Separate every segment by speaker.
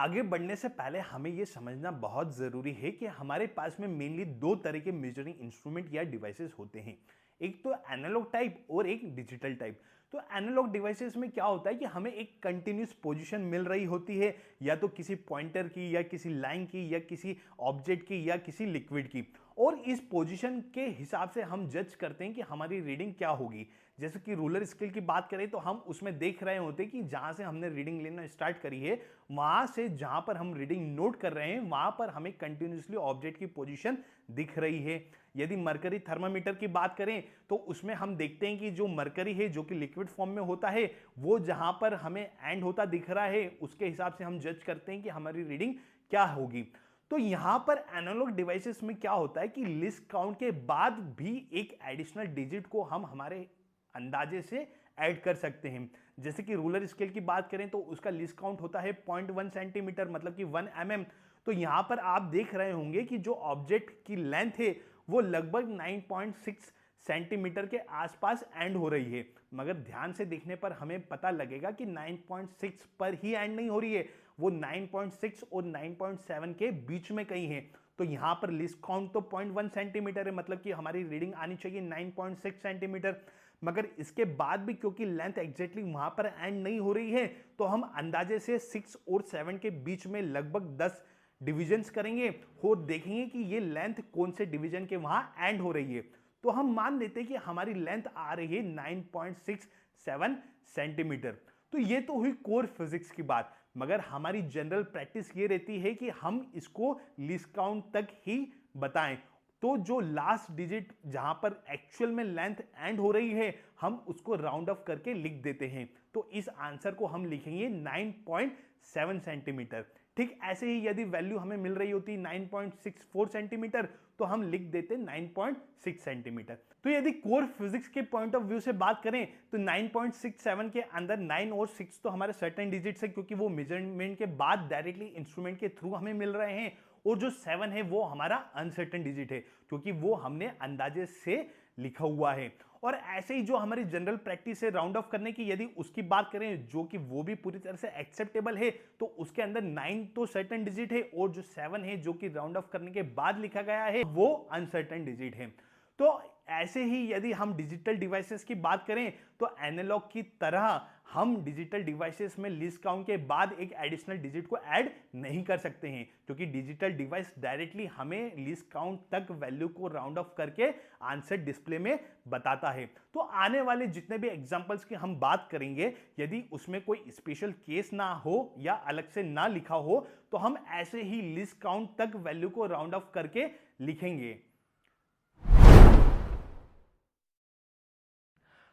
Speaker 1: आगे बढ़ने से पहले हमें यह समझना बहुत ज़रूरी है कि हमारे पास में मेनली दो तरह के मेजरिंग इंस्ट्रूमेंट या डिवाइसेस होते हैं। एक तो एनालॉग टाइप और एक डिजिटल टाइप। तो एनालॉग डिवाइसेस में क्या होता है कि हमें एक कंटिन्यूस पोजीशन मिल रही होती है, या तो किसी पॉइंटर की या किसी लाइन की या किसी ऑब्जेक्ट की या किसी लिक्विड की, और इस पोजीशन के हिसाब से हम जज करते हैं कि हमारी रीडिंग क्या होगी। जैसे कि रूलर स्केल की बात करें तो हम उसमें देख रहे होते हैं कि जहां से हमने रीडिंग लेना स्टार्ट करी है, वहां से जहां पर हम रीडिंग नोट कर रहे हैं वहां पर हमें कंटिन्यूसली ऑब्जेक्ट की पोजीशन दिख रही है। यदि मरकरी थर्मामीटर की बात करें तो उसमें हम देखते हैं कि जो मरकरी है जो कि लिक्विड फॉर्म में होता है, वो जहां पर हमें एंड होता दिख रहा है उसके हिसाब से हम जज करते हैं कि हमारी रीडिंग क्या होगी। तो यहां पर एनालॉग डिवाइसेस में क्या होता है कि लिस्ट काउंट के बाद भी एक एडिशनल डिजिट को हम हमारे अंदाजे से ऐड कर सकते हैं। जैसे कि रूलर स्केल की बात करें तो उसका लिस्ट काउंट होता है 0.1 सेंटीमीटर, मतलब कि 1 mm। तो यहां पर आप देख रहे होंगे कि जो ऑब्जेक्ट की लेंथ है वो लगभग 9.6 सेंटीमीटर के आसपास एंड हो रही है। मगर ध्यान से देखने पर हमें पता लगेगा कि 9.6 पर ही एंड नहीं हो रही है, वो 9.6 और 9.7 के बीच में कहीं है। तो यहां पर लिस्ट काउंट तो 0.1 सेंटीमीटर है, मतलब कि हमारी रीडिंग आनी चाहिए 9.6 सेंटीमीटर। मगर इसके बाद भी क्योंकि लेंथ एग्जैक्टली वहां पर एंड नहीं हो रही है, तो हम अंदाजे से 6 और 7 के बीच में लगभग 10 डिविजन्स करेंगे और देखेंगे कि ये लेंथ कौन से डिवीजन के वहां एंड हो रही है। तो हम मान लेते हैं कि हमारी लेंथ आ रही है 9.67 सेंटीमीटर। तो ये तो हुई कोर फिजिक्स की बात। मगर हमारी जनरल प्रैक्टिस ये रहती है कि हम इसको लीस्ट काउंट तक ही बताएं। तो जो लास्ट डिजिट जहां पर एक्चुअल में लेंथ एंड हो रही है, हम उसको राउंड ऑफ करके लिख देते हैं। तो इस आंसर को हम लिखेंगे 9.7 सेंटीमीटर। ठीक ऐसे ही यदि वैल्यू हमें मिल रही होती 9.64 सेंटीमीटर, तो हम लिख देते 9.6 सेंटीमीटर। तो यदि कोर फिजिक्स के पॉइंट ऑफ व्यू से बात करें तो 9.67 के अंदर 9 और 6 तो हमारे सर्टेन डिजिट्स है, क्योंकि वो मेजरमेंट के बाद डायरेक्टली इंस्ट्रूमेंट के थ्रू हमें मिल रहे हैं। और जो 7 है वो हमारा अनसर्टेन डिजिट है, क्योंकि वो हमने अंदाजे से लिखा हुआ है। और ऐसे ही जो हमारी जनरल प्रैक्टिस है राउंड ऑफ करने की, यदि उसकी बात करें जो कि वो भी पूरी तरह से एक्सेप्टेबल है, तो उसके अंदर 9 तो सर्टेन डिजिट है और जो 7 है जो कि राउंड ऑफ करने के बाद लिखा गया है वो अनसर्टेन डिजिट है। तो ऐसे ही यदि हम डिजिटल डिवाइसेस की बात करें तो एनालॉग की तरह हम डिजिटल डिवाइसेस में लिस्ट काउंट के बाद एक एडिशनल डिजिट को ऐड नहीं कर सकते हैं, क्योंकि डिजिटल डिवाइस डायरेक्टली हमें लिस्ट काउंट तक वैल्यू को राउंड ऑफ करके आंसर डिस्प्ले में बताता है। तो आने वाले जितने भी एग्जांपल्स की हम बात करेंगे, यदि उसमें कोई स्पेशल केस ना हो या अलग से ना लिखा हो, तो हम ऐसे ही लिस्ट काउंट तक वैल्यू को राउंड ऑफ करके लिखेंगे।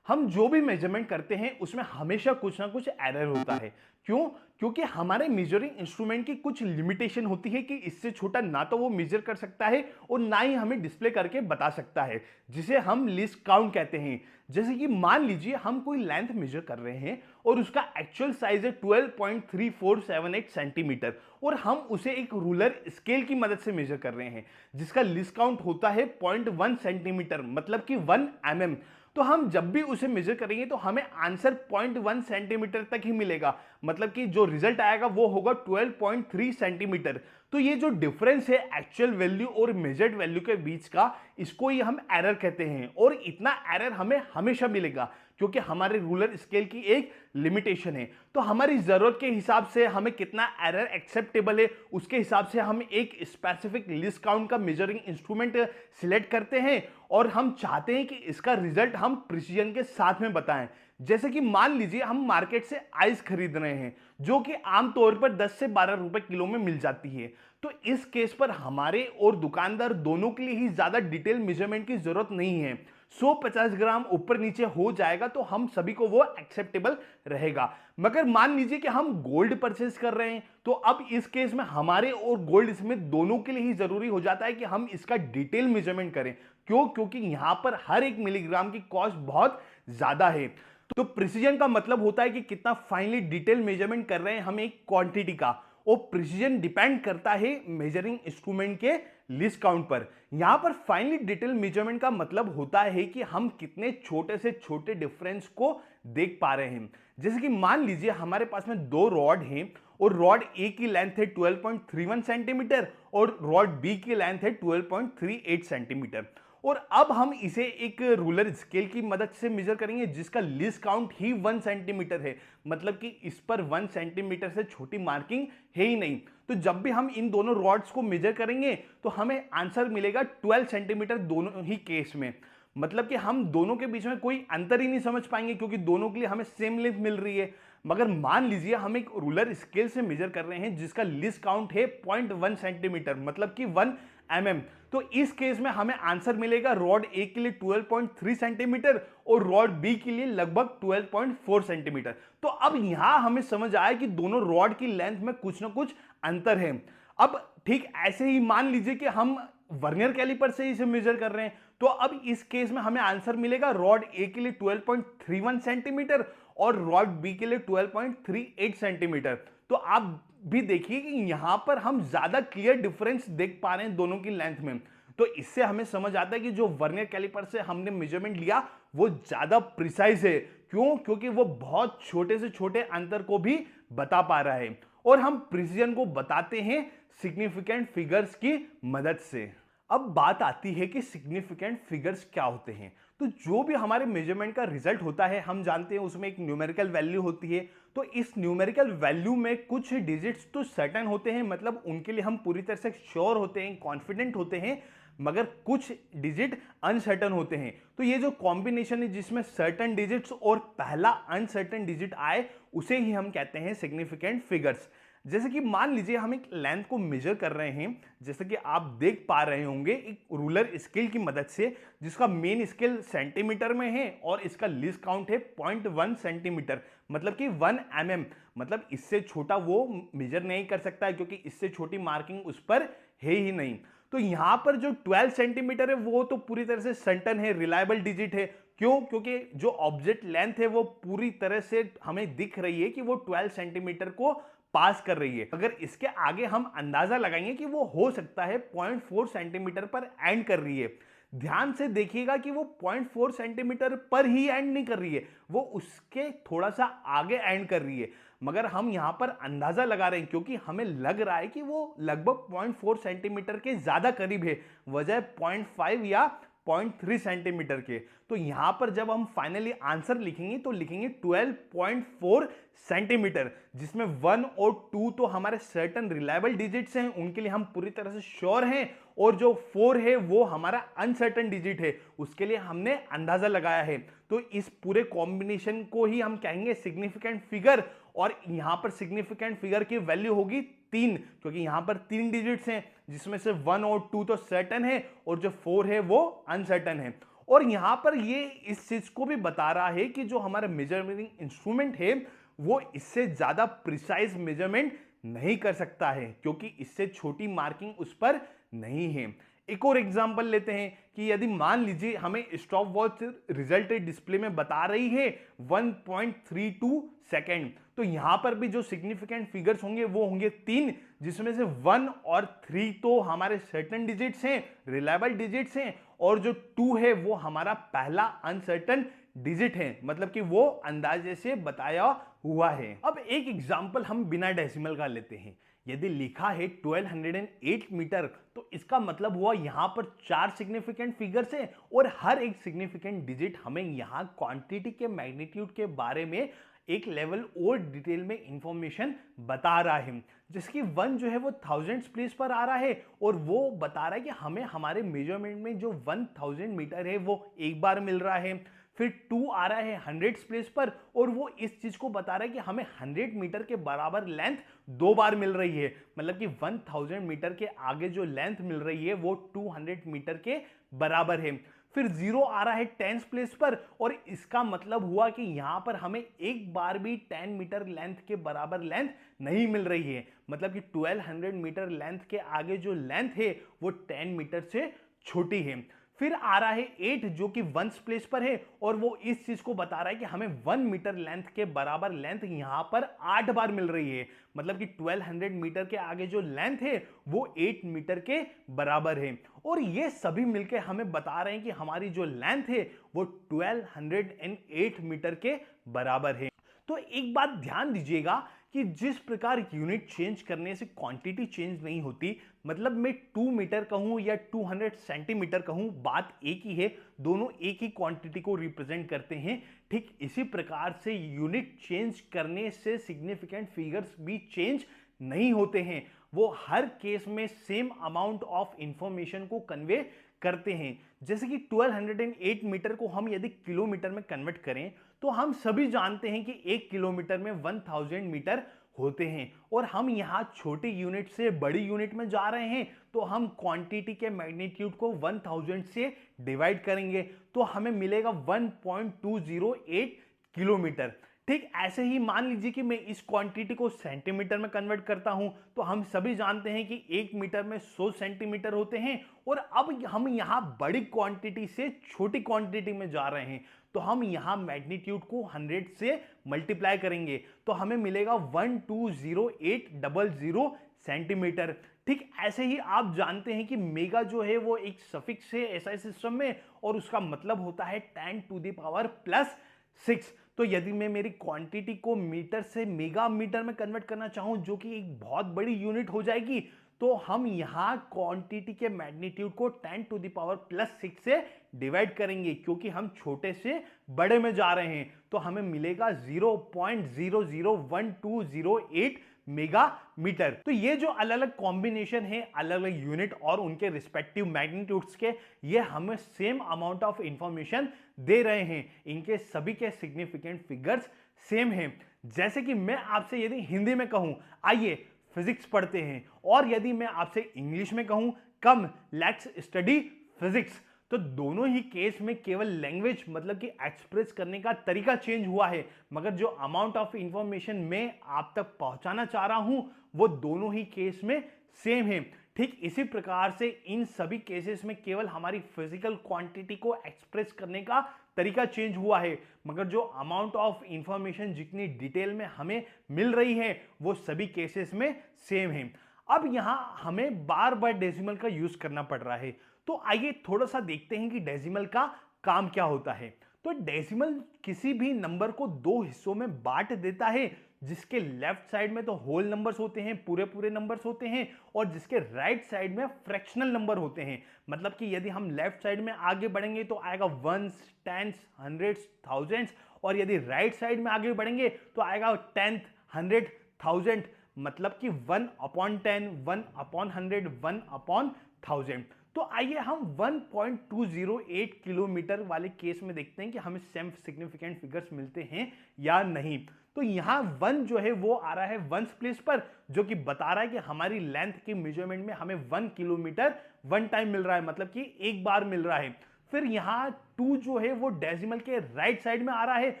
Speaker 1: हम जो भी मेजरमेंट करते हैं उसमें हमेशा कुछ ना कुछ एरर होता है। क्यों? क्योंकि हमारे मेजरिंग इंस्ट्रूमेंट की कुछ लिमिटेशन होती है कि इससे छोटा ना तो वो मेजर कर सकता है और ना ही हमें डिस्प्ले करके बता सकता है, जिसे हम लिस्ट काउंट कहते हैं। जैसे कि मान लीजिए हम कोई लेंथ मेजर कर रहे हैं और उसका एक्चुअल साइज है 12.3478 सेंटीमीटर, और हम उसे एक रूलर स्केल की मदद से मेजर कर रहे हैं जिसका लिस्ट काउंट होता है 0.1 सेंटीमीटर, मतलब कि 1 mm। तो हम जब भी उसे मेजर करेंगे तो हमें आंसर 0.1 सेंटीमीटर तक ही मिलेगा, मतलब कि जो रिजल्ट आएगा वो होगा 12.3 सेंटीमीटर। तो ये जो डिफरेंस है एक्चुअल वैल्यू और मेजर्ड वैल्यू के बीच का, इसको ही हम एरर कहते हैं। और इतना एरर हमें हमेशा मिलेगा क्योंकि हमारे रूलर स्केल की एक लिमिटेशन है। तो हमारी जरूरत के हिसाब से हमें कितना एरर एक्सेप्टेबल है उसके हिसाब से हम एक स्पेसिफिक लिस्ट काउंट का मेजरिंग इंस्ट्रूमेंट सिलेक्ट करते हैं, और हम चाहते हैं कि इसका रिजल्ट हम प्रिसीजन के साथ में बताएं। जैसे कि मान लीजिए हम मार्केट से आइस खरीद रहे हैं जो कि आमतौर पर 10 से 12 रुपए किलो में मिल जाती है। तो इस केस पर हमारे और दुकानदार दोनों के लिए ही ज्यादा डिटेल मेजरमेंट की जरूरत नहीं है। 150 ग्राम ऊपर नीचे हो जाएगा तो हम सभी को वो एक्सेप्टेबल रहेगा। मगर मान लीजिए कि हम गोल्ड परचेज कर रहे हैं, तो अब इस केस में हमारे और गोल्ड स्मिथ दोनों के लिए ही जरूरी हो जाता है कि हम इसका डिटेल मेजरमेंट करें। क्यों? क्योंकि यहां पर हर एक मिलीग्राम की कॉस्ट बहुत ज्यादा है। तो प्रिसीजन का मतलब होता है कि कितना फाइनली डिटेल मेजरमेंट कर रहे हैं हम एक क्वांटिटी का, और प्रिसीजन डिपेंड करता है मेजरिंग इंस्ट्रूमेंट के लीस्ट काउंट पर। यहां पर फाइनली डिटेल मेजरमेंट का मतलब होता है कि हम कितने छोटे से छोटे डिफरेंस को देख पा रहे हैं। जैसे कि मान लीजिए हमारे पास में दो रॉड हैं और रॉड ए की लेंथ है 12.31 सेंटीमीटर और रॉड बी की लेंथ है 12.38 सेंटीमीटर। और अब हम इसे एक रूलर स्केल की मदद से मेजर करेंगे जिसका लीस्ट काउंट ही 1 सेंटीमीटर है, मतलब कि इस पर 1 सेंटीमीटर से छोटी मार्किंग है ही नहीं। तो जब भी हम इन दोनों रॉड्स को मेजर करेंगे तो हमें आंसर मिलेगा 12 सेंटीमीटर दोनों ही केस में। मतलब कि हम दोनों के बीच में कोई अंतर ही नहीं समझ पाएंगे क्योंकि दोनों के लिए हमें सेम लेंथ मिल रही है। मगर मान लीजिए हम एक रूलर स्केल से मेजर कर रहे हैं जिसका लीस्ट काउंट है 0.1 सेंटीमीटर, मतलब कि 1 mm। तो इस केस में हमें आंसर मिलेगा रॉड ए के लिए 12.3 सेंटीमीटर और रॉड बी के लिए लगभग 12.4 सेंटीमीटर। तो अब यहां हमें समझ आया कि दोनों रॉड की लेंथ में कुछ ना कुछ अंतर है। अब ठीक ऐसे ही मान लीजिए कि हम वर्नियर कैलिपर से इसे मेजर कर रहे हैं, तो अब इस केस में हमें आंसर मिलेगा रॉड ए के लिए 12.31 सेंटीमीटर और रॉड बी के लिए 12.38 सेंटीमीटर। तो आप भी देखिए कि यहां पर हम ज्यादा क्लियर डिफरेंस देख पा रहे हैं दोनों की लेंथ में। तो इससे हमें समझ आता है कि जो वर्नियर कैलिपर से हमने मेजरमेंट लिया वो ज्यादा प्रिसाइज है। क्यों? क्योंकि वो बहुत छोटे से छोटे अंतर को भी बता पा रहा है और हम प्रिसीजन को बताते हैं सिग्निफिकेंट फिगर्स की मदद से। अब बात आती है कि सिग्निफिकेंट फिगर्स क्या होते हैं। तो जो भी हमारे मेजरमेंट का रिजल्ट होता है हम जानते हैं उसमें एक न्यूमेरिकल वैल्यू होती है। तो इस न्यूमेरिकल वैल्यू में कुछ डिजिट्स तो सर्टेन होते हैं, मतलब उनके लिए हम पूरी तरह से श्योर होते हैं, कॉन्फिडेंट होते हैं, मगर कुछ डिजिट अनसर्टन होते हैं। तो ये जो कॉम्बिनेशन है जिसमें सर्टन डिजिट्स और पहला अनसर्टन डिजिट आए उसे ही हम कहते हैं सिग्निफिकेंट फिगर्स। जैसे कि मान लीजिए हम एक लेंथ को मेजर कर रहे हैं, जैसे कि आप देख पा रहे होंगे एक रूलर स्केल की मदद से जिसका मेन स्केल सेंटीमीटर में है और इसका लीस्ट काउंट है 0.1 सेंटीमीटर, मतलब कि 1 mm। मतलब इससे छोटा वो मेजर नहीं कर सकता है क्योंकि इससे छोटी मार्किंग उस पर है ही नहीं। तो यहां पर जो 12 सेंटीमीटर है वो तो पूरी तरह से सर्टेन है, रिलायबल डिजिट है। क्यों? क्योंकि जो ऑब्जेक्ट लेंथ है वो पूरी तरह से हमें दिख रही है कि वो 12 सेंटीमीटर को पास कर रही है। अगर इसके आगे हम अंदाजा लगाएंगे कि वो हो सकता है 0.4 सेंटीमीटर पर एंड कर रही है। ध्यान से देखिएगा कि वो 0.4 सेंटीमीटर पर ही एंड नहीं कर रही है, वो उसके थोड़ा सा आगे एंड कर रही है। मगर हम यहां पर अंदाजा लगा रहे हैं क्योंकि हमें लग रहा है कि वो लगभग 0.4 सेंटीमीटर के ज्यादा करीब है, वजह 0.5 या 0.3 सेंटीमीटर के। तो यहां पर जब हम फाइनली आंसर लिखेंगे तो लिखेंगे 12.4 सेंटीमीटर, जिसमें 1 और 2 तो हमारे सर्टेन रिलायबल डिजिट्स हैं, उनके लिए हम पूरी तरह से श्योर हैं, और जो 4 है वो हमारा अनसर्टेन डिजिट है, उसके लिए हमने अंदाजा लगाया है। तो इस पूरे कॉम्बिनेशन को ही हम कहेंगे सिग्निफिकेंट फिगर। और यहां पर सिग्निफिकेंट फिगर की वैल्यू होगी 3, क्योंकि यहां पर 3 डिजिट्स हैं जिसमें से 1 और 2 तो सर्टेन है और जो 4 है वो अनसर्टेन है। और यहां पर ये इस चीज को भी बता रहा है कि जो हमारा मेजरमेंट इंस्ट्रूमेंट है वो इससे ज्यादा प्रिसाइज मेजरमेंट नहीं कर सकता है क्योंकि इससे छोटी मार्किंग उस पर नहीं है। एक और एग्जांपल लेते हैं कि यदि मान लीजिए हमें स्टॉप वॉच रिजल्ट डिस्प्ले में बता रही है 1.32 सेकेंड, तो यहां पर भी जो सिग्निफिकेंट फिगर्स होंगे वो होंगे 3, जिसमें से 1 और 3 तो हमारे सर्टेन डिजिट्स हैं, रिलायबल डिजिट्स हैं, और जो 2 है वो हमारा पहला अनसर्टेन डिजिट है, मतलब कि वो अंदाजे से बताया हुआ है। अब एक एग्जांपल हम बिना डेसिमल का लेते हैं। यदि लिखा है 1208 मीटर तो इसका मतलब हुआ यहां पर 4 सिग्निफिकेंट फिगर्स हैं और हर एक सिग्निफिकेंट डिजिट हमें यहां क्वांटिटी के मैग्नीट्यूड के बारे में एक लेवल और डिटेल में इंफॉर्मेशन बता रहा है। जैसे कि 1 जो है वो थाउजेंड्स प्लेस पर आ रहा है और वो बता रहा है कि हमें हमारे मेजरमेंट में जो 1000 मीटर है वो एक बार मिल रहा है। फिर 2 आ रहा है 100 प्लेस पर और वो इस चीज को बता रहा है कि हमें 100 मीटर के बराबर लेंथ 2 बार मिल रही है, मतलब कि 1000 मीटर के आगे जो लेंथ मिल रही है वो 200 मीटर के बराबर है। फिर 0 आ रहा है 10 प्लेस पर और इसका मतलब हुआ कि यहां पर हमें एक बार भी 10 मीटर लेंथ के बराबर लेंथ नहीं मिल रही है, मतलब कि 1200 मीटर लेंथ के आगे जो लेंथ है वो 10 मीटर से छोटी है। फिर आ रहा है 8 जो कि वंस प्लेस पर है और वो इस चीज को बता रहा है कि हमें 1 मीटर लेंथ के बराबर लेंथ यहां पर 8 बार मिल रही है, मतलब कि 1200 मीटर के आगे जो लेंथ है वो 8 मीटर के बराबर है। और ये सभी मिलके हमें बता रहे हैं कि हमारी जो लेंथ है वो 1208 मीटर के बराबर है। तो एक बात ध्यान दीजिएगा कि जिस प्रकार यूनिट चेंज करने से क्वांटिटी चेंज नहीं होती, मतलब मैं 2 मीटर कहूं या 200 सेंटीमीटर कहूं, बात एक ही है, दोनों एक ही क्वांटिटी को रिप्रेजेंट करते हैं। ठीक इसी प्रकार से यूनिट चेंज करने से सिग्निफिकेंट फिगर्स भी चेंज नहीं होते हैं, वो हर केस में सेम अमाउंट ऑफ इंफॉर्मेशन को कन्वे करते हैं। जैसे कि 1208 मीटर को हम यदि किलोमीटर में कन्वर्ट करें तो हम सभी जानते हैं कि 1 किलोमीटर में 1000 मीटर होते हैं, और हम यहां छोटी यूनिट से बड़ी यूनिट में जा रहे हैं तो हम क्वांटिटी के मैग्नीट्यूड को 1000 से डिवाइड करेंगे तो हमें मिलेगा 1.208 किलोमीटर। ठीक ऐसे ही मान लीजिए कि मैं इस क्वांटिटी को सेंटीमीटर में कन्वर्ट करता हूं तो हम सभी जानते हैं कि 1 मीटर में 100 सेंटीमीटर होते हैं, और अब हम यहां बड़ी क्वांटिटी से छोटी क्वांटिटी में जा रहे हैं तो हम यहां मैग्नीट्यूड को 100 से मल्टीप्लाई करेंगे तो हमें मिलेगा 120,800 सेंटीमीटर। ठीक ऐसे ही आप जानते हैं कि मेगा जो है वो एक सफिक्स है एसआई सिस्टम में और उसका मतलब होता है 10⁻+6। तो यदि मैं मेरी क्वांटिटी को मीटर से मेगा मीटर में कन्वर्ट करना चाहूं जो कि एक बहुत बड़ी यूनिट हो जाएगी, तो हम यहां क्वांटिटी के मैग्नीट्यूड को 10⁻+6 से डिवाइड करेंगे क्योंकि हम छोटे से बड़े में जा रहे हैं तो हमें मिलेगा 0.001208 मेगा मीटर। तो ये जो अलग अलग कॉम्बिनेशन है अलग अलग यूनिट और उनके रिस्पेक्टिव मैग्नीट्यूड्स के, ये हमें सेम अमाउंट ऑफ इंफॉर्मेशन दे रहे हैं, इनके सभी के सिग्निफिकेंट फिगर्स सेम हैं। जैसे कि मैं आपसे यदि हिंदी में कहूं आइए फिजिक्स पढ़ते हैं, और यदि मैं आपसे इंग्लिश में कहूं कम लेट्स स्टडी फिजिक्स, तो दोनों ही केस में केवल लैंग्वेज मतलब कि एक्सप्रेस करने का तरीका चेंज हुआ है, मगर जो अमाउंट ऑफ इंफॉर्मेशन मैं आप तक पहुंचाना चाह रहा हूं वो दोनों ही केस में सेम है। ठीक इसी प्रकार से इन सभी केसेस में केवल हमारी फिजिकल क्वांटिटी को एक्सप्रेस करने का तरीका चेंज हुआ है, मगर जो अमाउंट ऑफ इंफॉर्मेशन जितनी डिटेल में हमें मिल रही है वो सभी केसेस में सेम है। अब यहां हमें बार बार डेसिमल का यूज करना पड़ रहा है, तो आइए थोड़ा सा देखते हैं कि डेसिमल का काम क्या होता है। तो डेसिमल किसी भी नंबर को दो हिस्सों में बांट देता है, जिसके लेफ्ट साइड में तो होल नंबर्स होते हैं, पूरे पूरे नंबर्स होते हैं, और जिसके राइट साइड में फ्रैक्शनल नंबर होते हैं। मतलब कि यदि हम लेफ्ट साइड में आगे बढ़ेंगे तो आएगा वंस, टेंस, हंड्रेड्स, थाउजेंड्स, और यदि राइट साइड में आगे बढ़ेंगे तो आएगा टेंथ, 100, 1000, मतलब कि 1/10, 1/100, 1/1000। तो आइए हम 1.208 किलोमीटर वाले केस में देखते हैं कि हमें सेम सिग्निफिकेंट फिगर्स मिलते हैं या नहीं। तो यहां 1 जो है वो आ रहा है वंस प्लेस पर, जो कि बता रहा है कि हमारी लेंथ की मेजरमेंट में हमें 1 किलोमीटर 1 टाइम मिल रहा है, मतलब कि एक बार मिल रहा है। फिर यहां 2 जो है वो डेसिमल के राइट साइड में आ रहा है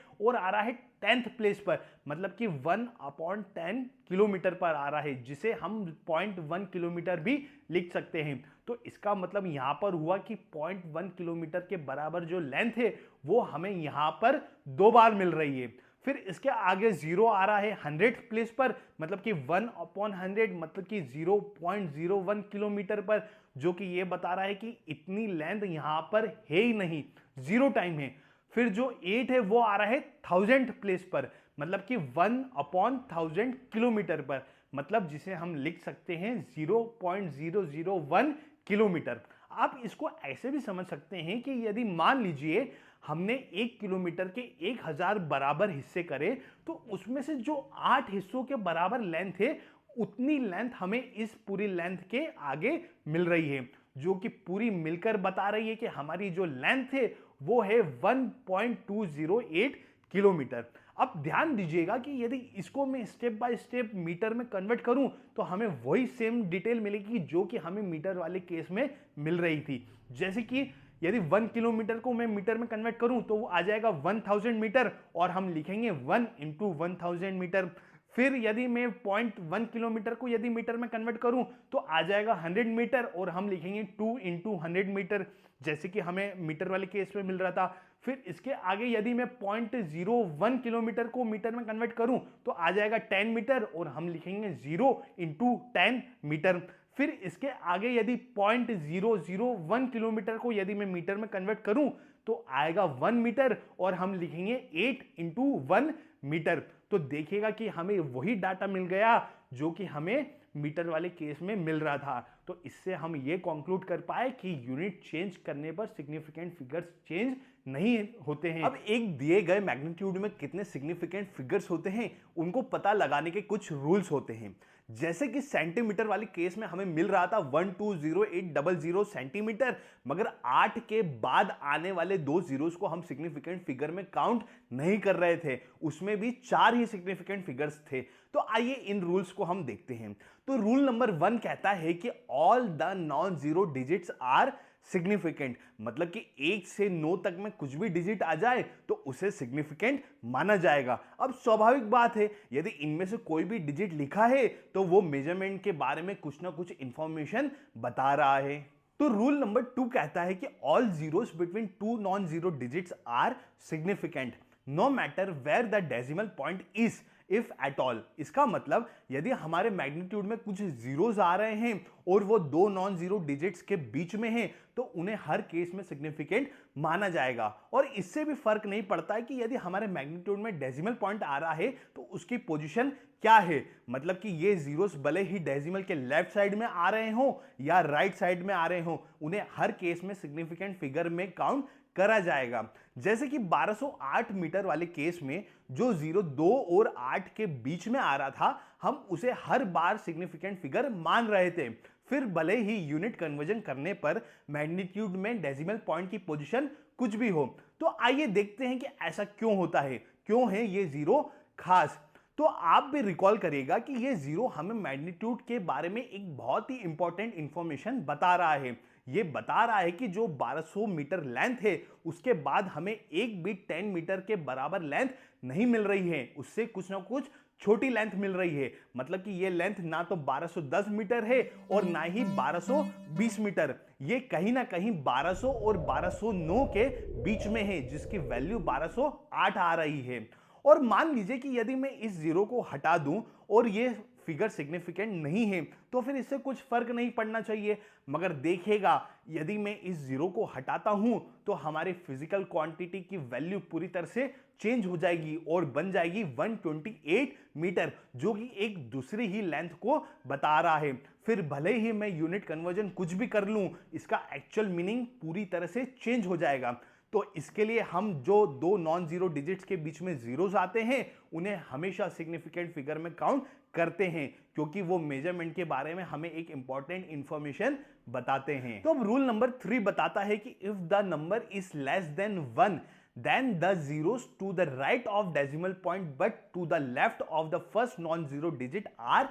Speaker 1: और आ रहा है 10th प्लेस पर, मतलब कि 1/10 किलोमीटर पर आ रहा है, जिसे हम 0.1 किलोमीटर भी लिख सकते हैं। तो इसका मतलब यहां पर हुआ कि 0.1 किलोमीटर के बराबर जो लेंथ है वो हमें यहां पर 2 बार मिल रही है। फिर इसके आगे 0 आ रहा है 100th प्लेस पर, मतलब कि 1/100, मतलब कि 0.01 किलोमीटर पर, जो कि ये बता रहा है कि इतनी लेंथ यहां पर है ही नहीं, 0 टाइम है। फिर जो 8 है वो आ रहा है 1000th प्लेस पर, मतलब कि 1/1000 किलोमीटर पर, मतलब जिसे हम लिख सकते हैं 0.001 किलोमीटर। आप इसको ऐसे भी समझ सकते हैं कि यदि मान लीजिए हमने 1 किलोमीटर के 1000 बराबर हिस्से करे तो उसमें से जो 8 हिस्सों के बराबर लेंथ है उतनी लेंथ हमें इस पूरी लेंथ के आगे मिल रही है, जो कि पूरी मिलकर बता रही है कि हमारी जो लेंथ है वो है 1.208 किलोमीटर। अब ध्यान दीजिएगा कि यदि इसको मैं स्टेप बाय स्टेप मीटर में कन्वर्ट करूं तो हमें वही सेम डिटेल मिलेगी जो कि हमें मीटर वाले केस में मिल रही थी। जैसे कि यदि 1 किलोमीटर को मैं मीटर में कन्वर्ट करूं तो वो आ जाएगा 1000 मीटर, और हम लिखेंगे 1 × 1000 मीटर। फिर यदि मैं 0.1 किलोमीटर को यदि मीटर में कन्वर्ट करूं तो आ जाएगा 100 मीटर, और हम लिखेंगे 2 इंटू 100 मीटर, जैसे कि हमें मीटर वाले केस में मिल रहा था। फिर इसके आगे यदि मैं 0.01 किलोमीटर को मीटर में कन्वर्ट करूं तो आ जाएगा 10 मीटर, और हम लिखेंगे 0 इंटू 10 मीटर। फिर इसके आगे यदि 0.001 किलोमीटर को यदि मैं मीटर में कन्वर्ट करूं तो आएगा 1 मीटर, और हम लिखेंगे 8 इंटू 1 मीटर। तो देखिएगा कि हमें वही डाटा मिल गया जो कि हमें मीटर वाले केस में मिल रहा था। तो इससे हम ये कंक्लूड कर पाए कि यूनिट चेंज करने पर सिग्निफिकेंट फिगर्स चेंज नहीं होते हैं। अब एक दिए गए मैग्नीट्यूड में कितने सिग्निफिकेंट फिगर्स होते हैं उनको पता लगाने के कुछ रूल्स होते हैं। जैसे कि सेंटीमीटर वाले केस में हमें मिल रहा था 120800 सेंटीमीटर, मगर 8 के बाद आने वाले दो जीरोस को हम सिग्निफिकेंट फिगर में काउंट नहीं कर रहे थे, उसमें भी 4 ही सिग्निफिकेंट फिगर्स थे। तो आइए इन रूल्स को हम देखते हैं। तो रूल नंबर 1 कहता है कि all the non zero digits are significant, मतलब कि 1 से 9 तक में कुछ भी डिजिट आ जाए तो उसे सिग्निफिकेंट माना जाएगा। अब स्वाभाविक बात है, यदि इनमें से कोई भी डिजिट लिखा है तो वो मेजरमेंट के बारे में कुछ ना कुछ इंफॉर्मेशन बता रहा है। तो रूल नंबर 2 कहता है कि all zeros between two non zero digits are significant no matter where the decimal point is if at all. इसका मतलब यदि हमारे मैग्नीट्यूड में कुछ जीरोस आ रहे हैं और वो दो नॉन जीरो डिजिट्स के बीच में हैं तो उन्हें हर केस में सिग्निफिकेंट माना जाएगा। और इससे भी फर्क नहीं पड़ता है कि यदि हमारे मैग्नीट्यूड में डेसिमल पॉइंट आ रहा है तो उसकी पोजीशन क्या है, मतलब कि ये जीरोस भले ही डेसिमल के लेफ्ट साइड में आ रहे हो या राइट साइड में आ रहे हो, उन्हें हर केस में सिग्निफिकेंट फिगर में काउंट करा जाएगा। जैसे कि 1208 मीटर वाले केस में जो 0, 2 और 8 के बीच में आ रहा था, हम उसे हर बार सिग्निफिकेंट फिगर मान रहे थे। फिर भले ही यूनिट कन्वर्जन करने पर मैग्नीट्यूड में डेसिमल पॉइंट की पोजीशन कुछ भी हो। तो आइए देखते हैं कि ऐसा क्यों होता है, क्यों है ये जीरो खास। तो आप भी रिकॉल करिएगा कि ये जीरो हमें मैग्नीट्यूड के बारे में एक बहुत ही इंपॉर्टेंट इंफॉर्मेशन बता रहा है। ये बता रहा है कि जो 1200 मीटर लेंथ है उसके बाद हमें एक भी 10 मीटर के बराबर लेंथ नहीं मिल रही है, उससे कुछ ना कुछ छोटी लेंथ मिल रही है। मतलब कि ये लेंथ ना तो 1210 मीटर है और ना ही 1220 मीटर, ये कहीं ना कहीं 1200 और 1209 के बीच में है, जिसकी वैल्यू 1208 आ रही है। और मान लीजिए कि यदि मैं इस जीरो को हटा दूं और ये फिगर सिग्निफिकेंट नहीं है तो फिर इससे कुछ फर्क नहीं पड़ना चाहिए। मगर देखिएगा यदि मैं इस जीरो को हटाता हूं तो हमारी फिजिकल क्वांटिटी की वैल्यू पूरी तरह से चेंज हो जाएगी और बन जाएगी 128 मीटर, जो कि एक दूसरी ही लेंथ को बता रहा है। फिर भले ही मैं यूनिट कन्वर्जन कुछ भी कर लूं, इसका एक्चुअल मीनिंग पूरी तरह से चेंज हो जाएगा। तो इसके लिए हम जो दो नॉन जीरो डिजिट्स के बीच में जीरोस आते हैं उन्हें हमेशा सिग्निफिकेंट फिगर में काउंट करते हैं, क्योंकि वो मेजरमेंट के बारे में हमें एक इंपॉर्टेंट इंफॉर्मेशन बताते हैं। तो अब रूल नंबर 3 बताता है कि if the number is less than 1 then the zeros to the right of decimal point but to the left of the first non-zero digit are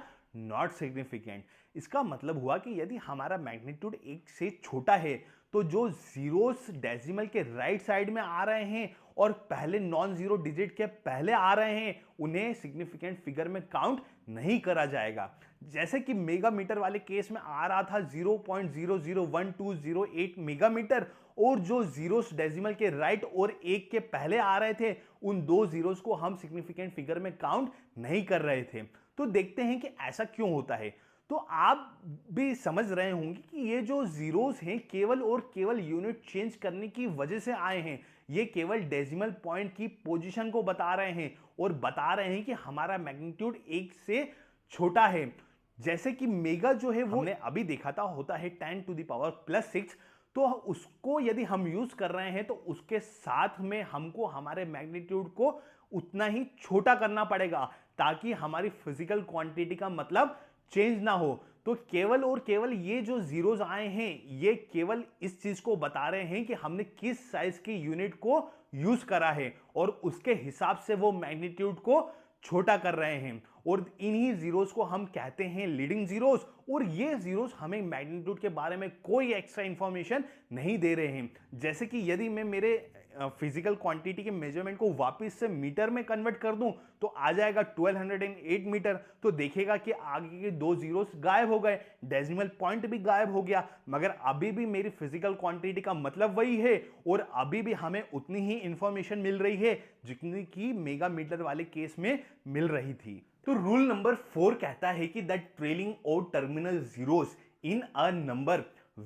Speaker 1: not significant। इसका मतलब हुआ कि यदि हमारा मैग्नीट्यूड 1 से छोटा है तो जो जीरोस डेसिमल के राइट साइड में आ रहे हैं और पहले नॉन जीरो डिजिट के पहले आ रहे हैं उन्हें सिग्निफिकेंट फिगर में काउंट नहीं करा जाएगा। जैसे कि मेगामीटर वाले केस में आ रहा था 0.001208 मेगामीटर और जो जीरोस डेसिमल के राइट और एक के पहले आ रहे थे उन दो जीरोस को हम सिग्निफिकेंट फिगर में काउंट नहीं कर रहे थे। तो देखते हैं कि ऐसा क्यों होता है। तो आप भी समझ रहे होंगे कि ये जो जीरोस हैं केवल और केवल यूनिट चेंज करने की वजह से आए हैं। ये केवल डेसिमल पॉइंट की पोजीशन को बता रहे हैं और बता रहे हैं कि हमारा मैग्नीट्यूड 1 से छोटा है। जैसे कि मेगा जो है वो हमने अभी देखा था होता है 10⁻⁻6, तो उसको यदि हम यूज कर रहे हैं तो उसके साथ में हमको हमारे मैग्नीट्यूड को उतना ही छोटा करना पड़ेगा ताकि हमारी फिजिकल क्वांटिटी का मतलब चेंज ना हो। तो केवल और केवल ये जो जीरोस आए हैं ये केवल इस चीज को बता रहे हैं कि हमने किस साइज की यूनिट को यूज करा है और उसके हिसाब से वो मैग्नीट्यूड को छोटा कर रहे हैं। और इन्हीं जीरोस को हम कहते हैं लीडिंग जीरोस। और ये जीरोस हमें मैग्नीट्यूड के बारे में कोई एक्स्ट्रा इंफॉर्मेशन नहीं दे रहे हैं। जैसे कि यदि मैं मेरे फिजिकल क्वांटिटी के मेजरमेंट को वापस से मीटर में कन्वर्ट कर दूं तो आ जाएगा 1208 मीटर। तो देखिएगा कि आगे के दो जीरोस गायब हो गए, डेसिमल पॉइंट भी गायब हो गया, मगर अभी भी मेरी फिजिकल क्वांटिटी का मतलब वही है और अभी भी हमें उतनी ही इंफॉर्मेशन मिल रही है जितनी की मेगा मीटर वाले केस में मिल रही थी। तो रूल नंबर 4 कहता है कि द ट्रेलिंग और terminal zeros in a number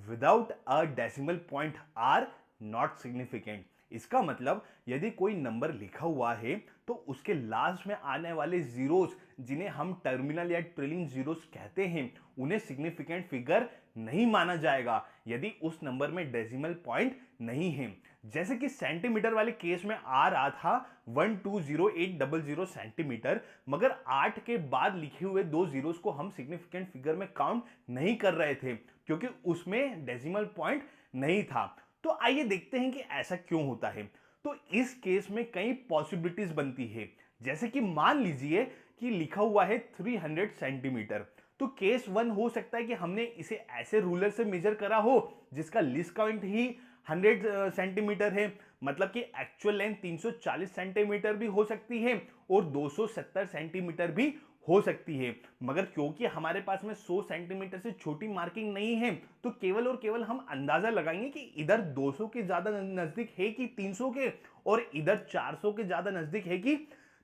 Speaker 1: without a decimal point are not significant. इसका मतलब यदि कोई नंबर लिखा हुआ है तो उसके लास्ट में आने वाले जीरोस जिन्हें हम टर्मिनल या ट्रेलिंग जीरोस कहते हैं उन्हें सिग्निफिकेंट फिगर नहीं माना जाएगा यदि उस नंबर में डेसिमल पॉइंट नहीं है। जैसे कि सेंटीमीटर वाले केस में आ रहा था 120800 सेंटीमीटर, मगर 8 के बाद लिखे हुए दो जीरोस को हम सिग्निफिकेंट फिगर में काउंट नहीं कर रहे थे क्योंकि उसमें डेसिमल पॉइंट नहीं था। तो आइए देखते हैं कि ऐसा क्यों होता है। तो इस केस में कई पॉसिबिलिटीज बनती है, जैसे कि मान लीजिए कि लिखा हुआ है 300 सेंटीमीटर। तो केस 1 हो सकता है कि हमने इसे ऐसे रूलर से मेजर करा हो जिसका लीस्ट काउंट ही 100 सेंटीमीटर है, मतलब कि एक्चुअल लेंथ 340 सेंटीमीटर भी हो सकती है और 270 सेंटीमीटर भी हो सकती है। मगर क्योंकि हमारे पास में 100 सेंटीमीटर से छोटी मार्किंग नहीं है तो केवल और केवल हम अंदाजा लगाएंगे कि इधर 200 के ज्यादा नजदीक है कि 300 के और इधर 400 के ज्यादा नजदीक है कि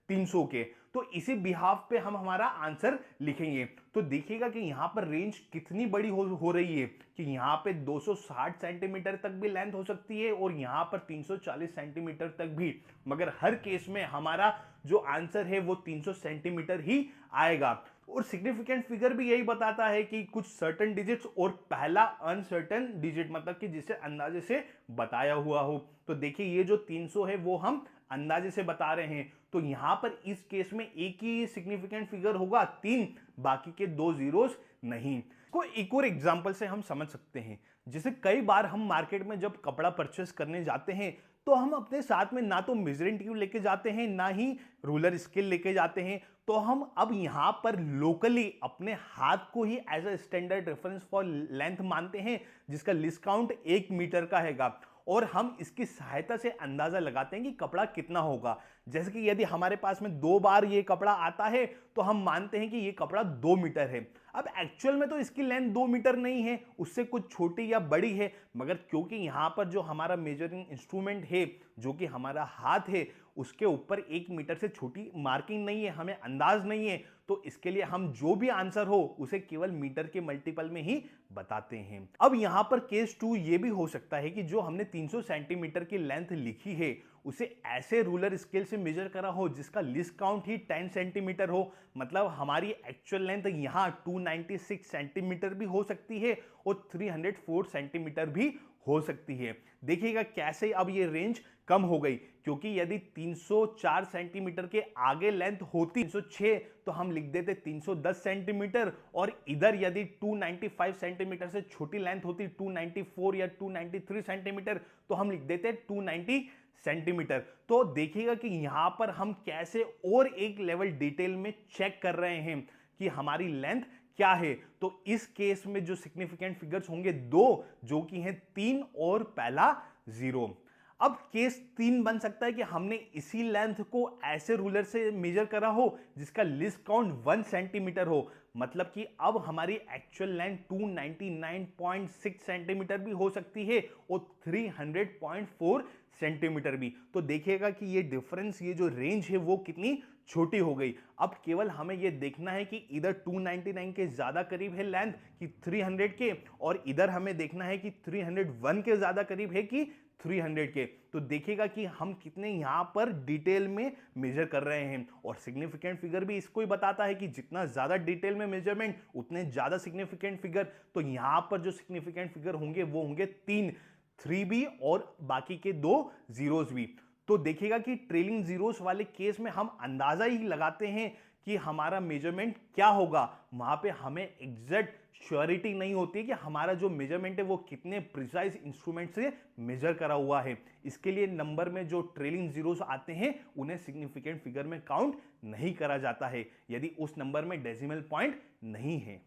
Speaker 1: 300 के। तो इसी बिहाफ पे हम हमारा आंसर लिखेंगे। तो देखिएगा कि यहां पर रेंज कितनी बड़ी हो रही है कि यहां पे 260 सेंटीमीटर तक भी लेंथ हो सकती है और यहां पर 340 सेंटीमीटर तक भी, मगर हर केस में हमारा जो आंसर है वो 300 सेंटीमीटर ही आएगा। और सिग्निफिकेंट फिगर भी यही बताता है कि कुछ सर्टेन डिजिट्स और पहला अनसर्टेन डिजिट, मतलब कि जिसे अंदाजे से बताया हुआ हो। तो देखिए ये जो 300 है वो हम अंदाजे से बता रहे हैं, तो यहां पर इस केस में एक ही सिग्निफिकेंट फिगर होगा 3, बाकी के दो जीरोस नहीं। को एक और एग्जांपल से हम समझ सकते हैं, जैसे कई बार हम मार्केट में जब कपड़ा परचेस करने जाते हैं तो हम अपने साथ में ना तो मेजरिंग ट्यूब लेके जाते हैं ना ही रूलर स्केल लेके जाते हैं। तो हम अब यहां पर लोकली अपने हाथ को ही as a standard reference for length मानते हैं जिसका लीस्ट काउंट 1 मीटर का हैगा और हम इसकी सहायता से अंदाजा लगाते हैं कि कपड़ा कितना होगा। जैसे कि यदि हमारे पास में 2 बार ये कपड़ा आता है तो हम मानते हैं कि ये कपड़ा 2 मीटर है। अब एक्चुअल में तो इसकी लेंथ 2 मीटर नहीं है, उससे कुछ छोटी या बड़ी है, मगर क्योंकि यहां पर जो हमारा मेजरिंग इंस्ट्रूमेंट है जो कि हमारा हाथ है उसके ऊपर 1 मीटर से छोटी मार्किंग नहीं है, हमें अंदाज नहीं है, तो इसके लिए हम जो भी आंसर हो उसे केवल मीटर के मल्टीपल में ही बताते हैं। अब यहां पर केस 2 ये भी हो सकता है कि जो हमने 300 सेंटीमीटर की लेंथ लिखी है उसे ऐसे रूलर स्केल से मेजर करा हो जिसका लीस्ट काउंट ही 10 सेंटीमीटर हो, मतलब हमारी एक्चुअल लेंथ यहां 296 सेंटीमीटर भी हो सकती है और 304 सेंटीमीटर भी हो सकती है। देखिएगा कैसे अब ये रेंज कम हो गई, क्योंकि यदि 304 सेंटीमीटर के आगे लेंथ होती 306 तो हम लिख देते 310 सेंटीमीटर, और इधर यदि 295 सेंटीमीटर से छोटी लेंथ होती 294 या 293 सेंटीमीटर तो हम लिख देते 290 सेंटीमीटर। तो देखिएगा कि यहां पर हम कैसे और एक लेवल डिटेल में चेक कर रहे हैं कि हमारी लेंथ क्या है। तो इस केस में जो सिग्निफिकेंट फिगर्स होंगे 2, जो कि हैं 3 और पहला 0। अब केस 3 बन सकता है कि हमने इसी लेंथ को ऐसे रूलर से मेजर करा हो जिसका लीस्ट काउंट 1 सेंटीमीटर हो, मतलब कि अब हमारी एक्चुअल लेंथ 299.6 सेंटीमीटर भी हो सकती है और 300.4 सेंटीमीटर भी। तो देखिएगा कि ये डिफरेंस, ये जो रेंज है वो कितनी छोटी हो गई। अब केवल हमें ये देखना है कि इधर 299 के ज्यादा करीब है लेंथ कि 300 के, और इधर हमें देखना है कि 301 के ज्यादा करीब है कि 300 के। तो देखिएगा कि हम कितने यहां पर डिटेल में मेजर कर रहे हैं, और सिग्निफिकेंट फिगर भी इसको ही बताता है कि जितना ज्यादा डिटेल में मेजरमेंट उतने ज्यादा सिग्निफिकेंट फिगर। तो यहां पर जो सिग्निफिकेंट फिगर होंगे वो होंगे 3 भी और बाकी के 2 जीरोस भी। तो देखिएगा कि ट्रेलिंग जीरोस वाले केस में हम अंदाजा ही लगाते हैं कि हमारा मेजरमेंट क्या होगा, वहां पे हमें एग्जैक्ट श्योरिटी नहीं होती कि हमारा जो मेजरमेंट है वो कितने प्रिसाइज इंस्ट्रूमेंट से मेजर करा हुआ है। इसके लिए नंबर में जो ट्रेलिंग जीरोस आते हैं उन्हें सिग्निफिकेंट फिगर में काउंट नहीं करा जाता है यदि उस नंबर में डेसिमल पॉइंट नहीं है।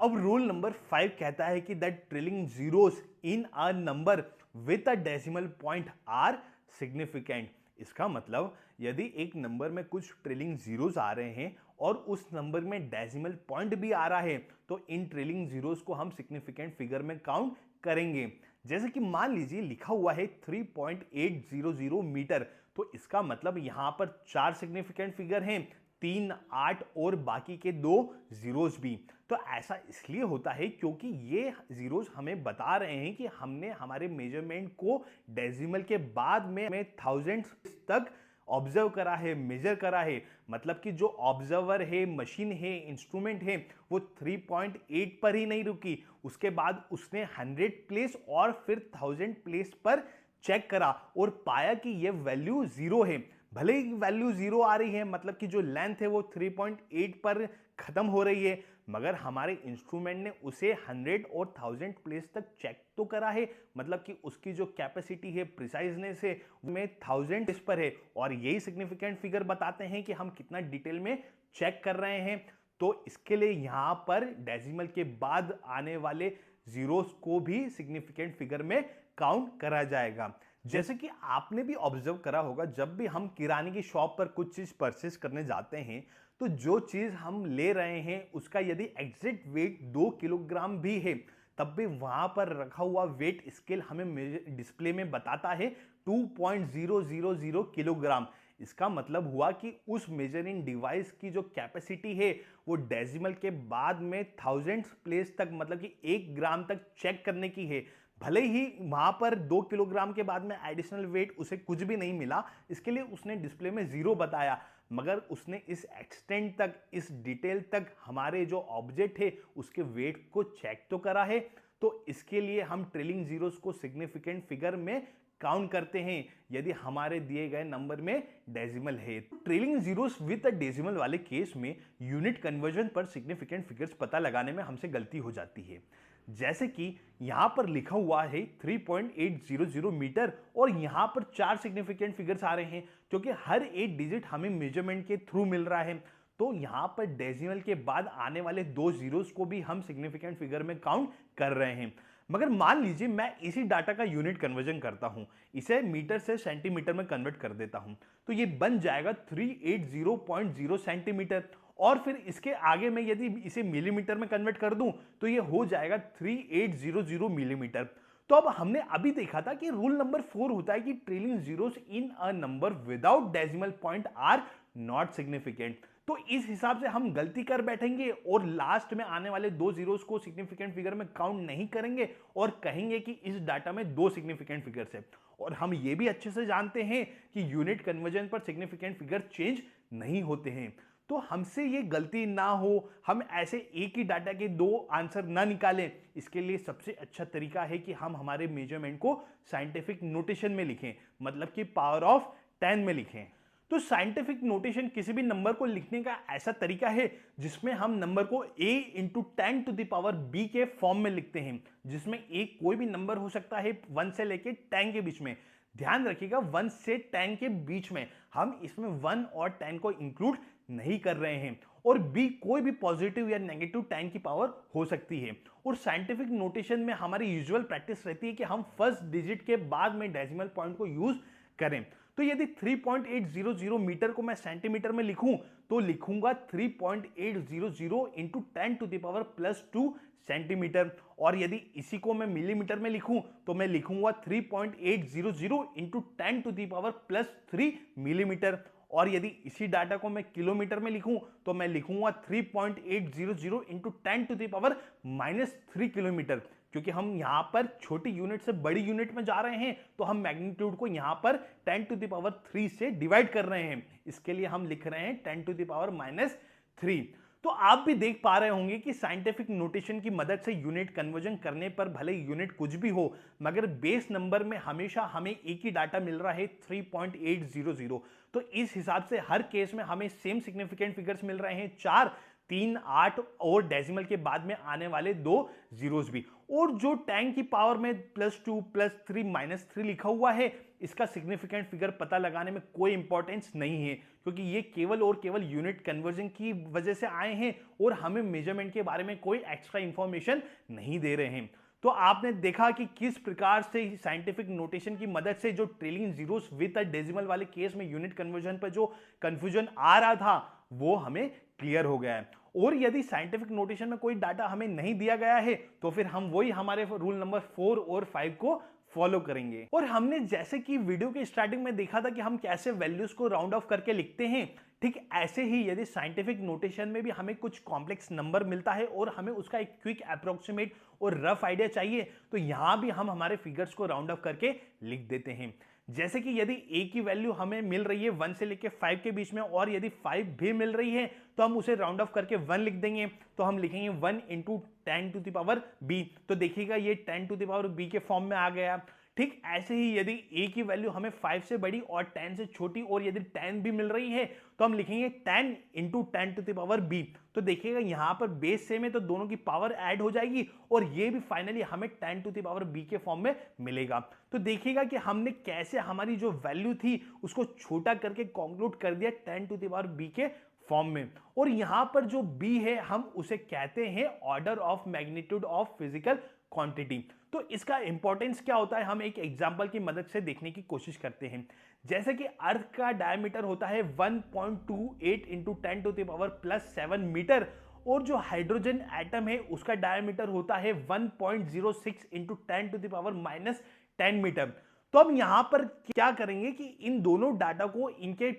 Speaker 1: अब रूल नंबर 5 कहता है कि that trailing zeros in a number with a decimal point are significant. इसका मतलब यदि एक नंबर में कुछ ट्रेलिंग जीरोस आ रहे हैं और उस नंबर में डेसिमल पॉइंट भी आ रहा है तो इन ट्रेलिंग जीरोस को हम सिग्निफिकेंट फिगर में काउंट करेंगे। जैसे कि मान लीजिए लिखा हुआ है 3.800 मीटर, तो इसका मतलब यहां पर 4 सिग्निफिकेंट फिगर हैं, 3, 8 और बाकी के 2 जीरोस भी। तो ऐसा इसलिए होता है क्योंकि ये जीरोस हमें बता रहे हैं कि हमने हमारे मेजरमेंट को डेसिमल के बाद में थाउजेंड्स तक ऑब्जर्व करा है, मेजर करा है। मतलब कि जो ऑब्जर्वर है, मशीन है, इंस्ट्रूमेंट है, वो 3.8 पर ही नहीं रुकी, उसके बाद उसने 100 प्लेस और फिर 1000 प्लेस पर चेक करा और पाया कि ये वैल्यू जीरो है। भले ही वैल्यू जीरो आ रही है, मतलब कि जो लेंथ है वो 3.8 पर खत्म हो रही है, मगर हमारे इंस्ट्रूमेंट ने उसे 100 और 1000 प्लेस तक चेक तो करा है। मतलब कि उसकी जो कैपेसिटी है, प्रिसाइजनेस है, में 1000 प्लेस पर है। और यही सिग्निफिकेंट फिगर बताते हैं कि हम कितना डिटेल में चेक कर रहे हैं। तो इसके लिए यहां पर डेसिमल के बाद आने वाले जीरोस को भी सिग्निफिकेंट फिगर में काउंट करा जाएगा। जैसे कि आपने भी ऑब्जर्व करा होगा, जब भी हम किराने की शॉप पर कुछ चीज परचेस करने जाते हैं तो जो चीज हम ले रहे हैं उसका यदि एग्जैक्ट वेट 2 किलोग्राम भी है, तब भी वहां पर रखा हुआ वेट स्केल हमें डिस्प्ले में बताता है 2.000 किलोग्राम। इसका मतलब हुआ कि उस मेजरिंग डिवाइस की जो कैपेसिटी है वो डेसिमल के बाद में थाउजेंड्स प्लेस तक, मतलब कि 1 ग्राम तक चेक करने की है। भले ही वहां पर 2 किलोग्राम के बाद में एडिशनल वेट उसे कुछ भी नहीं मिला, इसके लिए उसने डिस्प्ले में जीरो बताया, मगर उसने इस एक्सटेंट तक, इस डिटेल तक हमारे जो ऑब्जेक्ट है उसके वेट को चेक तो करा है। तो इसके लिए हम ट्रेलिंग जीरोस को सिग्निफिकेंट फिगर में काउंट करते हैं यदि हमारे दिए गए नंबर में डेसिमल है। ट्रेलिंग जीरोस विद डेसिमल वाले केस में यूनिट कन्वर्जन पर सिग्निफिकेंट फिगर्स पता लगाने में हमसे गलती हो जाती है। जैसे कि यहां पर लिखा हुआ है 3.800 मीटर और यहां पर 4 सिग्निफिकेंट फिगर्स आ रहे हैं, क्योंकि हर एक डिजिट हमें मेजरमेंट के थ्रू मिल रहा है। तो यहां पर डेसिमल के बाद आने वाले 2 जीरोस को भी हम सिग्निफिकेंट फिगर में काउंट कर रहे हैं। मगर मान लीजिए मैं इसी डाटा का यूनिट कन्वर्जन करता हूं, इसे मीटर से सेंटीमीटर में कन्वर्ट कर देता हूं, तो ये बन जाएगा 380.0 सेंटीमीटर। और फिर इसके आगे मैं यदि इसे मिलीमीटर में कन्वर्ट कर दूं तो ये हो जाएगा 3800 मिलीमीटर। तो अब हमने अभी देखा था कि रूल नंबर 4 होता है कि trailing zeros in a number without decimal point are not significant. तो इस हिसाब से हम गलती कर बैठेंगे और लास्ट में आने वाले 2 जीरोस को सिग्निफिकेंट फिगर में काउंट नहीं करेंगे और कहेंगे कि इस डाटा में 2 सिग्निफिकेंट फिगर्स है। और हम ये भी अच्छे से जानते हैं कि यूनिट कन्वर्जन पर सिग्निफिकेंट फिगर चेंज नहीं होते हैं। तो हमसे ये गलती ना हो, हम ऐसे एक ही डाटा के 2 आंसर ना निकालें, इसके लिए सबसे अच्छा तरीका है कि हम हमारे मेजरमेंट को साइंटिफिक नोटेशन में लिखें, मतलब कि पावर ऑफ 10 में लिखें। तो साइंटिफिक नोटेशन किसी भी नंबर को लिखने का ऐसा तरीका है जिसमें हम नंबर को a into 10 to the power b के फॉर्म में लिखते हैं, जिसमें a कोई भी नंबर हो सकता है 1 से लेके 10 के बीच में। ध्यान रखिएगा 1 से 10 के बीच में, हम इसमें 1 और 10 को इंक्लूड नहीं कर रहे हैं। और b कोई भी पॉजिटिव या नेगेटिव 10 की पावर हो सकती है। और साइंटिफिक नोटेशन में हमारी यूजुअल प्रैक्टिस रहती है कि हम फर्स्ट डिजिट के बाद में डेसिमल पॉइंट को यूज करें। तो यदि 3.800 मीटर को मैं सेंटीमीटर में लिखूं तो लिखूंगा 3.800 into 10 to the power +2 centimetre. और यदि इसी को मैं मिलीमीटर में लिखूं तो मैं लिखूंगा 3.800 into 10 to the power +3 millimetre. और यदि इसी डाटा को मैं किलोमीटर में लिखूं तो मैं लिखूंगा 3.800 into 10 to the power -3 kilometre. क्योंकि हम यहां पर छोटी यूनिट से बड़ी यूनिट में जा रहे हैं तो हम मैग्नीट्यूड को यहां पर 10 टू द पावर 3 से डिवाइड कर रहे हैं, इसके लिए हम लिख रहे हैं 10 टू द पावर -3। तो आप भी देख पा रहे होंगे कि साइंटिफिक नोटेशन की मदद से यूनिट कन्वर्जन करने पर भले यूनिट कुछ भी हो, मगर बेस नंबर में हमेशा हमें एक ही डाटा मिल रहा है 3.800। तो इस हिसाब से हर केस में हमें सेम सिग्निफिकेंट फिगर्स मिल रहे हैं, 4, 3, 8 और डेसिमल के बाद में आने वाले 2 जीरोस भी। और जो 10 की पावर में +2, +3, -3 लिखा हुआ है, इसका सिग्निफिकेंट फिगर पता लगाने में कोई इंपॉर्टेंस नहीं है, क्योंकि ये केवल और केवल यूनिट कन्वर्जन की वजह से आए हैं और हमें मेजरमेंट के बारे में कोई एक्स्ट्रा इंफॉर्मेशन नहीं दे रहे हैं। तो आपने देखा कि किस प्रकार से साइंटिफिक नोटेशन की मदद से जो trillion zeros with a decimal वाले केस में यूनिट कन्वर्जन पर जो कंफ्यूजन आ रहा था वो हमें क्लियर हो गया है। और यदि साइंटिफिक नोटेशन में कोई डाटा हमें नहीं दिया गया है तो फिर हम वही हमारे रूल नंबर 4 और 5 को फॉलो करेंगे। और हमने जैसे कि वीडियो के स्टार्टिंग में देखा था कि हम कैसे वैल्यूज को राउंड ऑफ करके लिखते हैं, ठीक ऐसे ही यदि साइंटिफिक नोटेशन में भी हमें कुछ कॉम्प्लेक्स नंबर मिलता है और हमें उसका एक क्विक अप्रोक्सीमेट और रफ आइडिया चाहिए तो यहां भी हम हमारे फिगर्स को राउंड ऑफ करके लिख देते हैं। जैसे कि यदि a की वैल्यू हमें मिल रही है 1 से लेके 5 के बीच में और यदि 5 भी मिल रही है तो हम उसे राउंड ऑफ करके 1 लिख देंगे। तो हम लिखेंगे 1 into 10 to the power b, तो देखिएगा ये 10 टू द पावर b के फॉर्म में आ गया। ठीक ऐसे ही यदि a की वैल्यू हमें 5 से बड़ी और 10 से छोटी और यदि 10 भी मिल रही है तो हम लिखेंगे 10 into 10 to the power b, तो देखिएगा यहां पर बेस सेम है तो दोनों की पावर ऐड हो जाएगी और ये भी फाइनली हमें 10 टू द पावर b के फॉर्म में मिलेगा। तो देखिएगा कि हमने कैसे हमारी जो वैल्यू थी उसको छोटा करके कंक्लूड कर दिया 10 टू द पावर b के फॉर्म में। और यहां पर जो b है हम उसे कहते हैं order of magnitude of physical quantity. तो इसका इंपॉर्टेंस क्या होता है हम एक एग्जांपल की मदद से देखने की कोशिश करते हैं। जैसे कि अर्थ का डायमीटर होता है 1.28 into 10 to the power plus 7 metre और जो हाइड्रोजन एटम है उसका डायमीटर होता है 1.06 into 10 to the power minus 10 metre. तो हम यहां पर क्या करेंगे कि इन दोनों डाटा को इनके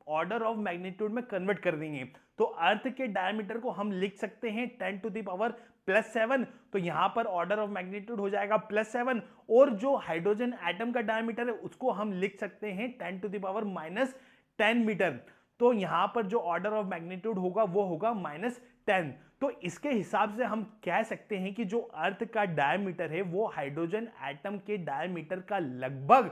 Speaker 1: ऑर्डर ऑफ मैग्नीट्यूड में कन्वर्ट कर देंगे। तो अर्थ के डायमीटर को हम लिख सकते हैं 10 टू द पावर प्लस 7, तो यहां पर ऑर्डर ऑफ मैग्नीट्यूड हो जाएगा प्लस 7 और जो हाइड्रोजन एटम का डायमीटर है उसको हम लिख सकते हैं 10 to the power minus 10 metre. तो यहां पर जो ऑर्डर ऑफ मैग्नीट्यूड होगा वो होगा माइनस 10। तो इसके हिसाब से हम कह सकते हैं कि जो अर्थ का डायमीटर है वो हाइड्रोजन एटम के डायमीटर का लगभग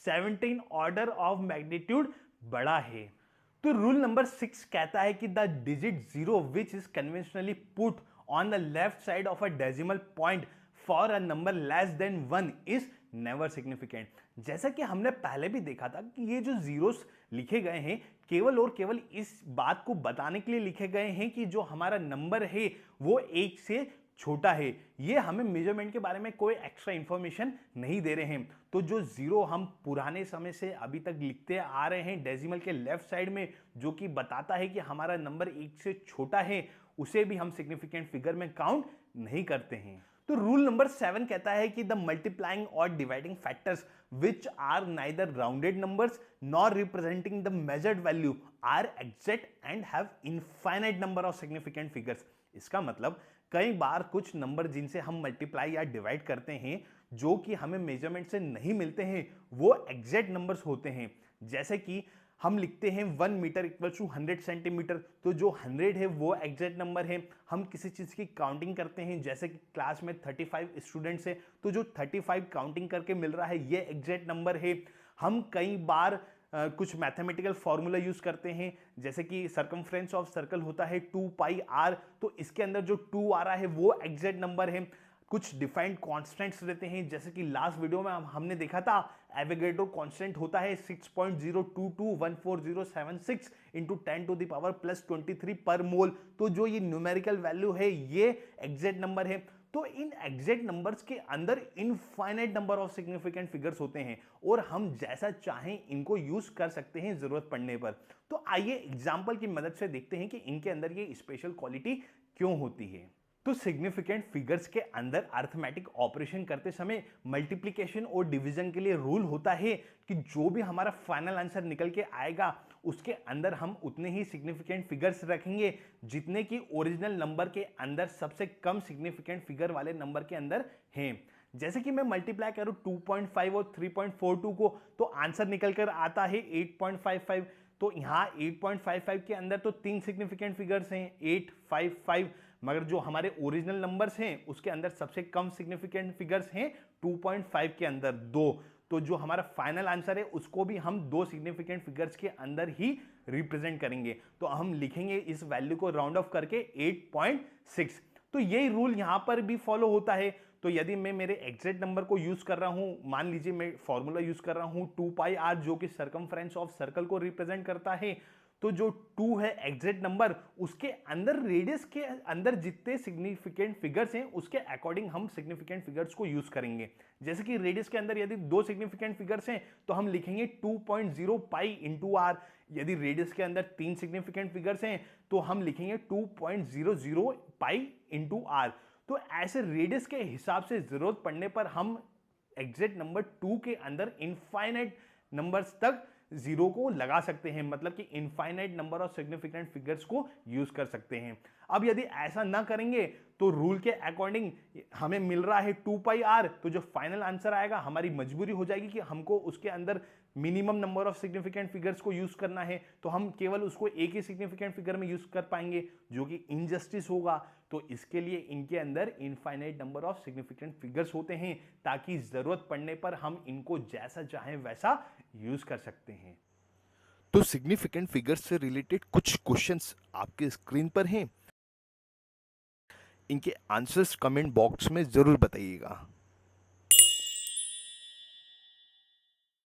Speaker 1: 17 ऑर्डर ऑफ मैग्नीट्यूड बड़ा है। तो रूल नंबर 6 कहता है कि the digit 0 which is conventionally put on the left side of a decimal point for a number less than 1 is never significant. जैसा कि हमने पहले भी देखा था कि ये जो जीरोस लिखे गए हैं केवल और केवल इस बात को बताने के लिए लिखे गए हैं कि जो हमारा नंबर है वो 1 से छोटा है। ये हमें मेजरमेंट के बारे में कोई एक्स्ट्रा इंफॉर्मेशन नहीं दे रहे हैं। तो जो जीरो हम पुराने समय से अभी तक लिखते आ रहे हैं डेसिमल के लेफ्ट साइड में जो कि बताता है कि हमारा नंबर 1 से छोटा है, उसे भी हम सिग्निफिकेंट फिगर में काउंट नहीं करते हैं। तो रूल नंबर 7 कहता है कि द मल्टीप्लाइंग और dividing factors which are neither rounded numbers nor representing the measured value are exact and have infinite number of significant figures. इसका मतलब कई बार कुछ नंबर जिनसे हम मल्टीप्लाई या डिवाइड करते हैं जो कि हमें मेजरमेंट से नहीं मिलते हैं वो एग्जैक्ट नंबर्स होते हैं। जैसे कि हम लिखते हैं 1 मीटर इक्वल टू 100 सेंटीमीटर, तो जो 100 है वो एग्जैक्ट नंबर है। हम किसी चीज़ की काउंटिंग करते हैं जैसे कि क्लास में 35 स्टूडेंट्स है तो जो 35 काउंटिंग करके मिल रहा है ये एग्जैक्ट नंबर है। हम कई बार कुछ मैथमेटिकल फॉर्मूला यूज करते हैं जैसे कि सर्कमफ्रेंस ऑफ सर्कल होता है 2 पाई आर, तो इसके अंदर जो 2 आ रहा है वो एग्जैक्ट नंबर है। कुछ डिफाइंड कॉन्स्टेंट्स रहते हैं जैसे कि लास्ट वीडियो में हमने देखा था एवोगैड्रो कांस्टेंट होता है 6.022140076 into 10 to the power plus 23 per मोल। तो जो ये न्यूमेरिकल वैल्यू है ये एग्जैक्ट नंबर है। तो इन एग्जैक्ट नंबर्स के अंदर infinite number of significant figures होते हैं और हम जैसा चाहें इनको यूज कर सकते हैं जरूरत पड़ने पर। तो आइए एग्जांपल की मदद से देखते हैं कि इनके अंदर ये स्पेशल क्वालिटी क्यों होती है। तो सिग्निफिकेंट फिगर्स के अंदर अर्थमेटिक ऑपरेशन करते समय मल्टीप्लिकेशन और डिवीजन के लिए रूल होता है कि जो भी हमारा फाइनल आंसर निकल के आएगा उसके अंदर हम उतने ही सिग्निफिकेंट फिगर्स रखेंगे जितने की ओरिजिनल नंबर के अंदर सबसे कम सिग्निफिकेंट फिगर वाले नंबर के अंदर हैं। जैसे कि मैं मल्टीप्लाई करूं 2.5 और 3.42 को तो आंसर निकल कर आता है 8.55। तो यहाँ 8.55 के अंदर तो 3 सिग्निफिकेंट फिगर्स हैं 855, मगर जो हमारे ओरिजिनल नंबर्स हैं उसके अंदर सबसे कम सिग्निफिकेंट फिगर्स हैं 2.5 के अंदर 2। तो जो हमारा फाइनल आंसर है उसको भी हम 2 सिग्निफिकेंट फिगर्स के अंदर ही रिप्रेजेंट करेंगे। तो हम लिखेंगे इस वैल्यू को राउंड ऑफ करके 8.6। तो यही रूल यहां पर भी फॉलो होता है। तो यदि मैं मेरे एग्जैक्ट नंबर को यूज कर रहा हूं, मान लीजिए मैं फॉर्मूला यूज कर रहा हूं 2 पाई आर जो कि सर्कमफ्रेंस ऑफ सर्कल को रिप्रेजेंट करता है, तो जो 2 है एग्जैक्ट नंबर, उसके अंदर रेडियस के अंदर जितने सिग्निफिकेंट फिगर्स हैं उसके अकॉर्डिंग हम सिग्निफिकेंट फिगर्स को यूज करेंगे। जैसे कि रेडियस के अंदर यदि 2 सिग्निफिकेंट फिगर्स हैं तो हम लिखेंगे 2.0 पाई इंटू आर। यदि रेडियस के अंदर 3 सिग्निफिकेंट फिगर्स हैं तो हम लिखेंगे 2.00 पाई इंटू आर। तो ऐसे रेडियस के हिसाब से जरूरत पड़ने पर हम एग्जैक्ट नंबर 2 के अंदर इनफाइनाइट नंबर्स तक जीरो को लगा सकते हैं, मतलब कि infinite number of significant figures को यूज कर सकते हैं। अब यदि ऐसा ना करेंगे तो रूल के अकॉर्डिंग हमें मिल रहा है 2 पाई आर, तो जो फाइनल आंसर आएगा हमारी मजबूरी हो जाएगी कि हमको उसके अंदर minimum number of significant figures को यूज करना है, तो हम केवल उसको एक ही सिग्निफिकेंट फिगर में यूज कर पाएंगे, जो कि इनजस्टिस होगा। तो इसके लिए इनके अंदर infinite number of significant figures होते हैं, ताकि जरूरत पड़ने पर हम इनको जैसा चाहें वैसा यूज कर सकते हैं।
Speaker 2: तो सिग्निफिकेंट फिगर्स से रिलेटेड कुछ क्वेश्चंस आपके स्क्रीन पर हैं, इनके आंसर्स कमेंट बॉक्स में जरूर बताइएगा।